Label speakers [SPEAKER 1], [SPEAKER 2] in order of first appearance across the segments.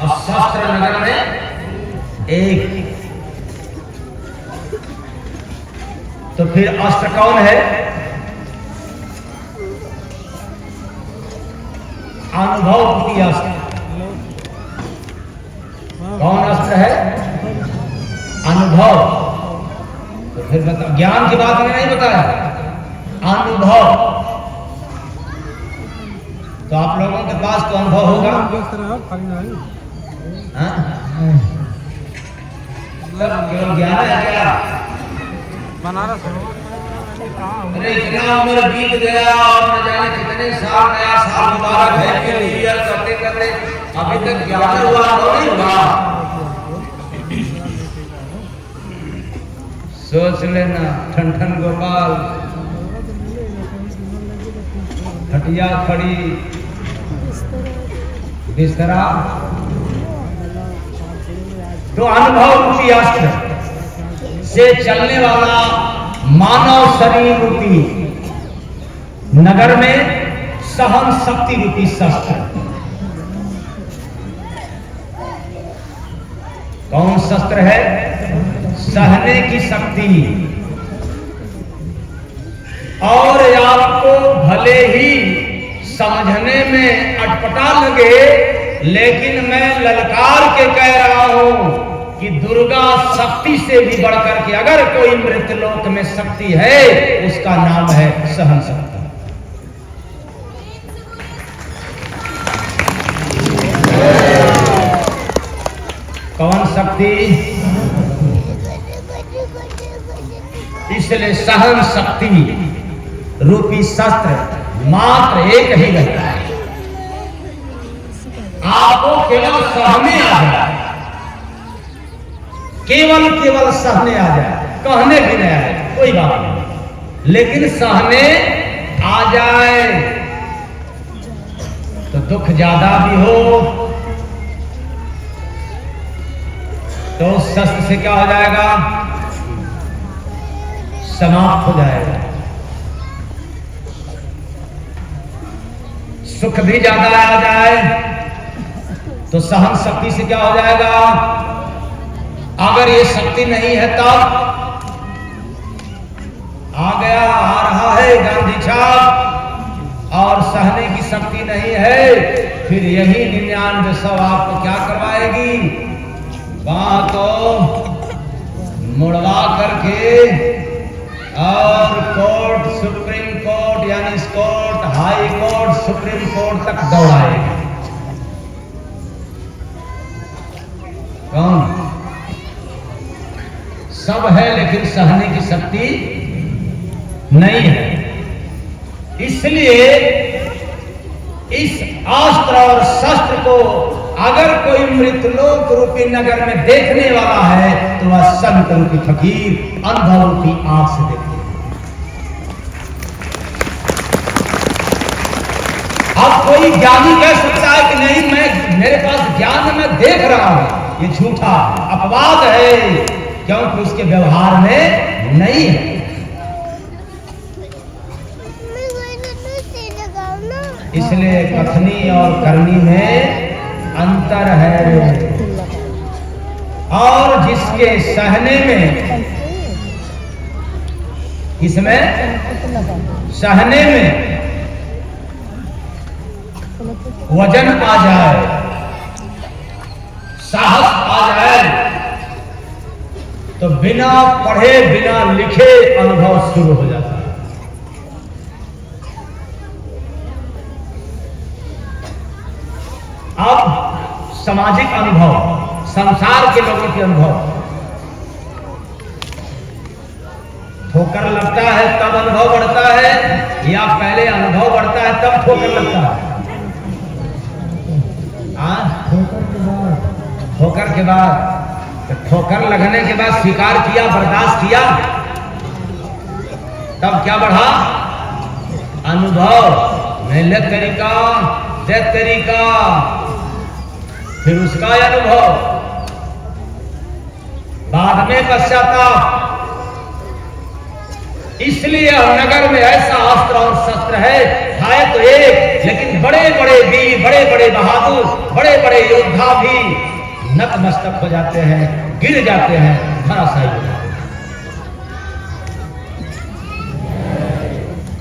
[SPEAKER 1] और शस्त्र नगर में एक। तो फिर अस्त्र कौन है? अनुभव रूपी अस्त्र। कौन अस्त्र है? अनुभव। तो फिर बता, ज्ञान की बात मैंने नहीं बताया, अनुभव। तो आप लोगों के पास तो अनुभव होगा। केवल ज्ञान है क्या?
[SPEAKER 2] बनारस।
[SPEAKER 1] अरे इतना उम्र बीत गया और न जाने कितने साल, नया साल मुबारक है के लिए करते करते अभी तक ज्ञान हुआ नहीं हुआ। सोच लेना ठन ठन गोपाल, हटिया खड़ी बिस्तरा। तो अनुभव रूपी अस्त्र से चलने वाला मानव शरीर रूपी नगर में सहन शक्ति रूपी शस्त्र। कौन शस्त्र है? सहने की शक्ति। और आपको भले ही समझने में अटपटा लगे, लेकिन मैं ललकार के कह रहा हूं कि दुर्गा शक्ति से भी बढ़कर के अगर कोई मृतलोक में शक्ति है, उसका नाम है सहन शक्ति। कौन शक्ति? इसलिए सहन शक्ति रूपी शस्त्र मात्र एक ही रहता है। आपको केवल सहने आ जाए, केवल सहने आ जाए, कहने भी नहीं आए कोई बात नहीं, लेकिन सहने आ जाए तो दुख ज्यादा भी हो तो उस शस्त्र से क्या हो जाएगा? समाप्त हो जाएगा। सुख भी ज्यादा आ जाए तो सहन शक्ति से क्या हो जाएगा? अगर ये शक्ति नहीं है तब आ गया, आ रहा है गांधी छाप, और सहने की शक्ति नहीं है, फिर यही 99 आपको क्या करवाएगी? वहां को मुड़वा करके और कोर्ट, सुप्रीम कोर्ट, यानी court, high court, supreme court तक दौड़ाएगी। कौन? सब है लेकिन सहने की शक्ति नहीं है। इसलिए इस अस्त्र और शस्त्र को अगर कोई मृतलोक रूपी नगर में देखने वाला है तो वह संत रूपी फकीर अनुभव रूपी आंख से देखे। अब कोई ज्ञानी कह सकता है कि नहीं, मेरे पास ज्ञान है, मैं देख रहा हूं, ये झूठा अपवाद है, क्योंकि उसके व्यवहार में नहीं है। इसलिए कथनी और करनी में अंतर है। और जिसके सहने में, इसमें सहने में वजन आ जाए, साहस आ जाए, तो बिना पढ़े बिना लिखे अनुभव शुरू हो जाता है। अब सामाजिक अनुभव, संसार के लोगों के अनुभव, ठोकर लगता है तब अनुभव बढ़ता है या पहले अनुभव बढ़ता है तब ठोकर लगता है? ठोकर के बाद, तो ठोकर लगने के बाद स्वीकार किया, बर्दाश्त किया, तब क्या बढ़ा? अनुभव। नहीं ले तरीका, दे तरीका, फिर उसका अनुभव, बाद में पश्चाताप। इसलिए नगर में ऐसा अस्त्र और शस्त्र है तो एक, लेकिन बड़े बड़े वीर, बड़े बड़े बहादुर, बड़े बड़े योद्धा भी नतमस्तक हो जाते हैं, गिर जाते हैं, धराशायी हो जाते हैं।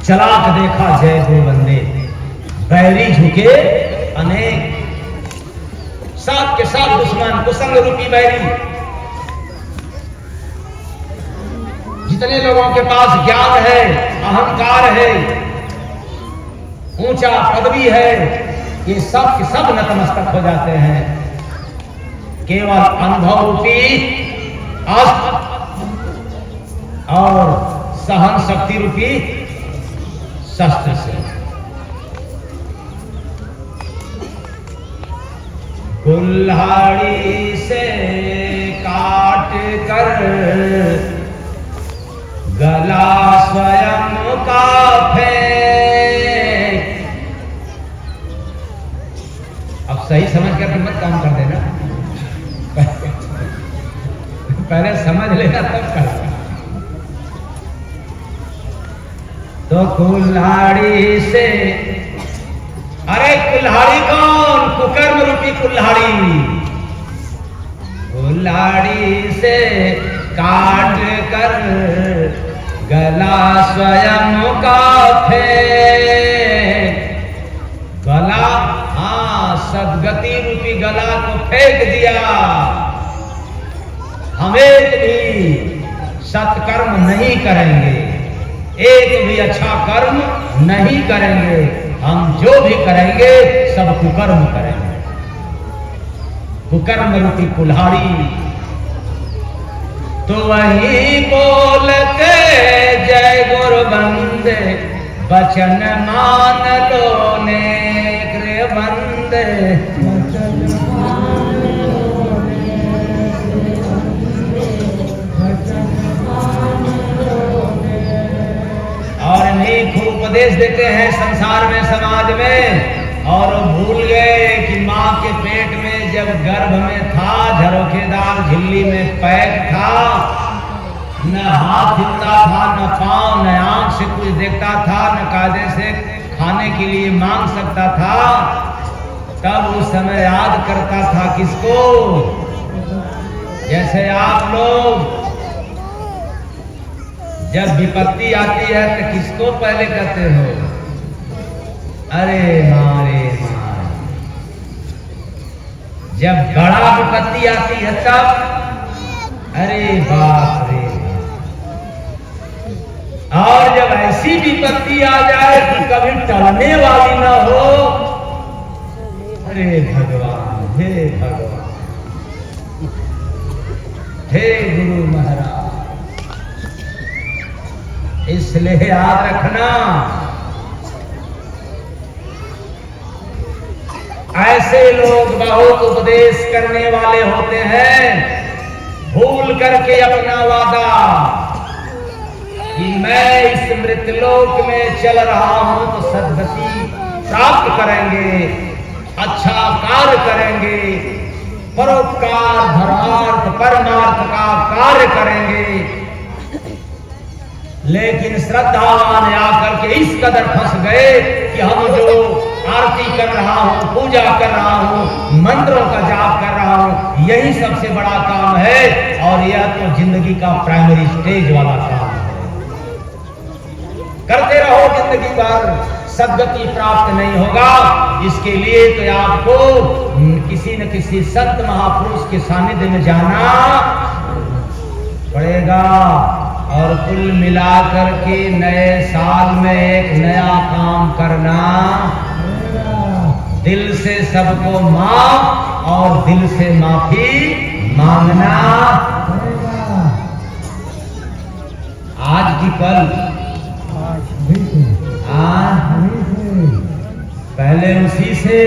[SPEAKER 1] चलाक देखा जय गोवंदे, बैरी झुके अनेक, साथ के साथ दुश्मन, कुसंग रूपी बैरी। जितने लोगों के पास ज्ञान है, अहंकार है, ऊंचा पदवी है, ये सब के सब नतमस्तक हो जाते हैं, केवल अनुभव रूपी अस्त्र और सहन शक्ति रूपी शस्त्र से। कुल्हाड़ी से काट कर गला स्वयं का फेंक। अब सही समझ कर मत काम कर देना, पहले समझ लेना तब करना। तो कुल्हाड़ी से, अरे कुल्हाड़ी कौन? कुकर्म रूपी कुल्हाड़ी। कुल्हाड़ी से काट कर गला स्वयं का फेंक। गला, हाँ, सदगति रूपी गला को फेंक दिया। हम एक भी सत्कर्म नहीं करेंगे, एक भी अच्छा कर्म नहीं करेंगे, हम जो भी करेंगे सब कुकर्म करेंगे। कुकर्म रूपी कुल्हाड़ी। तो वही बोलते जय गुरु बंदे, वचन मान लो नेक रे बंदे। और अनेक उपदेश देते हैं संसार में, समाज में, और भूल गए कि माँ के पेट में जब गर्भ में था, झरोखेदार झिल्ली में पैक था, न हाथ हिलता था, न पांव, न आंख से कुछ देखता था, न कायदे से खाने के लिए मांग सकता था। तब उस समय याद करता था किसको? जैसे आप लोग जब विपत्ति आती है तो किसको पहले कहते हो? अरे मारे मारे। जब बड़ा विपत्ति आती है तब अरे बाप रे। और जब ऐसी विपत्ति आ जाए कि कभी टलने वाली ना हो, अरे भगवान, हे भगवान, हे गुरु महाराज। इसलिए याद रखना, ऐसे लोग बहुत उपदेश करने वाले होते हैं, भूल करके अपना वादा कि मैं इस मृतलोक में चल रहा हूं तो सद्गति प्राप्त करेंगे, अच्छा कार्य करेंगे, परोपकार, धर्मार्थ, परमार्थ का कार्य करेंगे। लेकिन श्रद्धावान आकर के इस कदर फंस गए कि हम जो आरती कर रहा हूं, पूजा कर रहा हूं, मंत्रों का जाप कर रहा हूं, यही सबसे बड़ा काम है, और यह तो जिंदगी का प्राइमरी स्टेज वाला काम है। करते रहो जिंदगी भर, सद्गति प्राप्त नहीं होगा। इसके लिए तो आपको किसी न किसी संत महापुरुष के सानिध्य में जाना पड़ेगा। और कुल मिलाकर के नए साल में एक नया काम करना, दिल से सबको माफ और दिल से माफी मांगना। आज की कल, पहले उसी से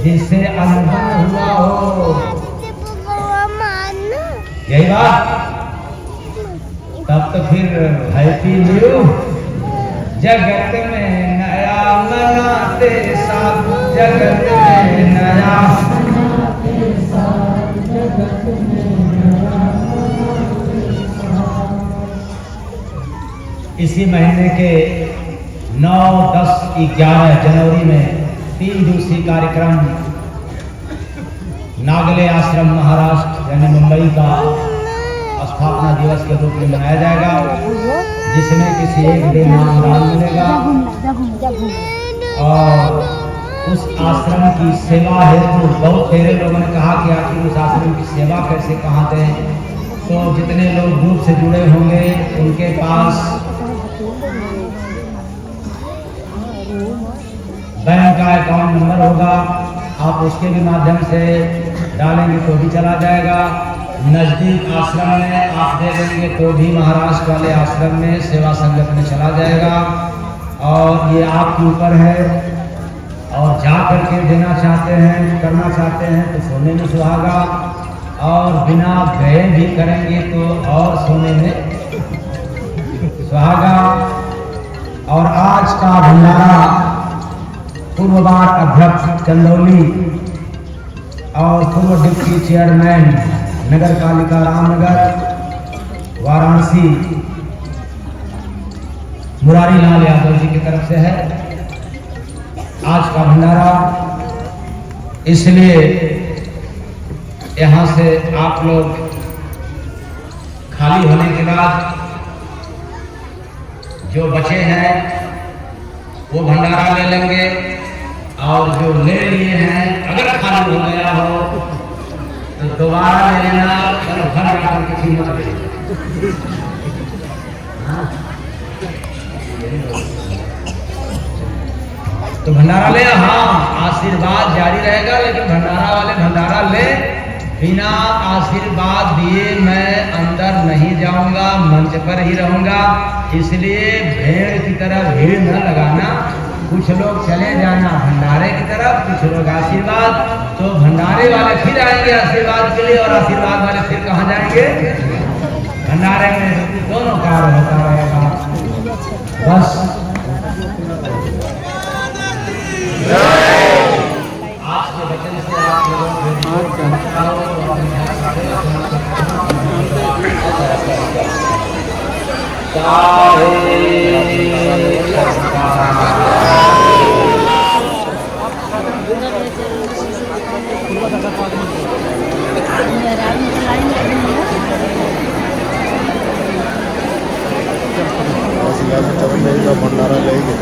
[SPEAKER 1] जिससे अनुभव हुआ हो, यही बात। तब तो फिर हैप्पी न्यू। जगत में नया मनाते साल, जगत में नया मनाते साल, जगत में नया। इसी महीने के 9, 10, 11 जनवरी में 3 दिवसीय कार्यक्रम नागले आश्रम महाराष्ट्र यानी मुंबई का स्थापना दिवस के रूप में मनाया जाएगा, जिसमें किसी एक दिन नाम मिलेगा और उस आश्रम की सेवा हेतु बहुत सारे लोगों ने कहा कि आखिर उस आश्रम की सेवा कैसे कहाँ दें। तो जितने लोग ग्रुप से जुड़े होंगे उनके पास बैंक का अकाउंट नंबर होगा, आप उसके भी माध्यम से डालेंगे तो भी चला जाएगा। नजदीक आश्रम में आप दे देंगे तो भी महाराष्ट्र वाले आश्रम में सेवा संगत में चला जाएगा। और ये आपके ऊपर है, और जा करके देना चाहते हैं, करना चाहते हैं तो सोने में सुहागा, और बिना गए भी करेंगे तो और सोने में सुहागा। और आज का भंडारा पूर्व वार्ड अध्यक्ष चंदौली और पूर्व डिप्टी चेयरमैन नगर पालिका रामनगर वाराणसी मुरारी लाल यादव जी की तरफ से है आज का भंडारा। इसलिए यहाँ से आप लोग खाली होने के बाद जो बचे हैं वो भंडारा ले लेंगे, और जो ले लिए हैं अगर खाली हो गया हो तो दोबारा ले लेना, घर आकर के कीमत ले। तो भंडारा ले, हाँ आशीर्वाद जारी रहेगा, लेकिन भंडारा वाले भंडारा ले, बिना आशीर्वाद दिए मैं अंदर नहीं जाऊंगा, मंच पर ही रहूंगा। इसलिए भेड़ की तरह भीड़ न लगाना, कुछ लोग चले जाना भंडारे की तरफ, कुछ लोग आशीर्वाद। तो भंडारे वाले फिर आएंगे आशीर्वाद के लिए, और आशीर्वाद वाले फिर कहाँ जाएंगे? भंडारे में दोनों कार्य होता रहेगा। बस आज के वचन से आप लोगों
[SPEAKER 3] भंडारा लेगी